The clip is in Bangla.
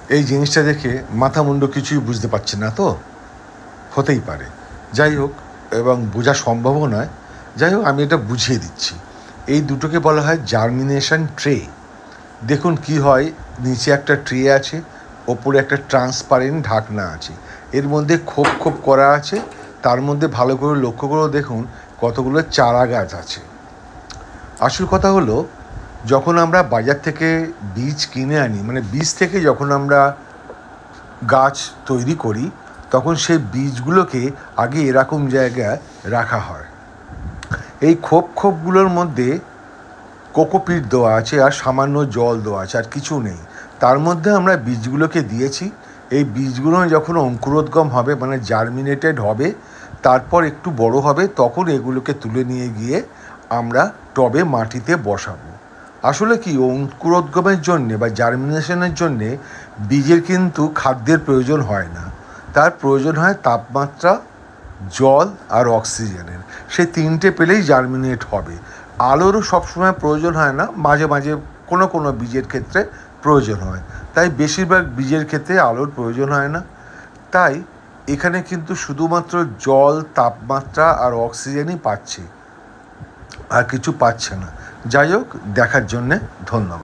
এই জিনিসটা দেখে মাথা মুন্ডু কিছুই বুঝতে পারছে না, তো হতেই পারে। যাই হোক, এবং বোঝা সম্ভবও নয়। যাই হোক, আমি এটা বুঝিয়ে দিচ্ছি। এই দুটোকে বলা হয় জার্মিনেশন ট্রে। দেখুন কি হয়, নিচে একটা ট্রে আছে, ওপরে একটা ট্রান্সপারেন্ট ঢাকনা আছে, এর মধ্যে খোপ খোপ করা আছে। তার মধ্যে ভালো করে লক্ষ্য করে দেখুন কতগুলো চারা গাছ আছে। আসল কথা হলো, যখন আমরা বাজার থেকে বীজ কিনে আনি, মানে বীজ থেকে যখন আমরা গাছ তৈরি করি, তখন সেই বীজগুলোকে আগে এরকম জায়গায় রাখা হয়। এই খোপ খোপগুলোর মধ্যে কোকোপিট দেওয়া আছে আর সামান্য জল দেওয়া আছে, আর কিছু নেই। তার মধ্যে আমরা বীজগুলোকে দিয়েছি। এই বীজগুলো যখন অঙ্কুরোদ্গম হবে, মানে জার্মিনেটেড হবে, তারপর একটু বড় হবে, তখন এগুলোকে তুলে নিয়ে গিয়ে আমরা টবে মাটিতে বসাবো। আসলে কি, অঙ্কুরোদ্গমের জন্যে বা জার্মিনেশনের জন্যে বীজের কিন্তু খাদ্যের প্রয়োজন হয় না। তার প্রয়োজন হয় তাপমাত্রা, জল আর অক্সিজেনের। সেই তিনটে পেলেই জার্মিনেট হবে। আলোরও সবসময় প্রয়োজন হয় না, মাঝে মাঝে কোনো কোনো বীজের ক্ষেত্রে প্রয়োজন হয়। তাই বেশিরভাগ বীজের ক্ষেত্রে আলোর প্রয়োজন হয় না। তাই এখানে কিন্তু শুধুমাত্র জল, তাপমাত্রা আর অক্সিজেনই পাচ্ছে, আর কিছু পাচ্ছে না। যাই হোক, দেখার জন্যে ধন্যবাদ।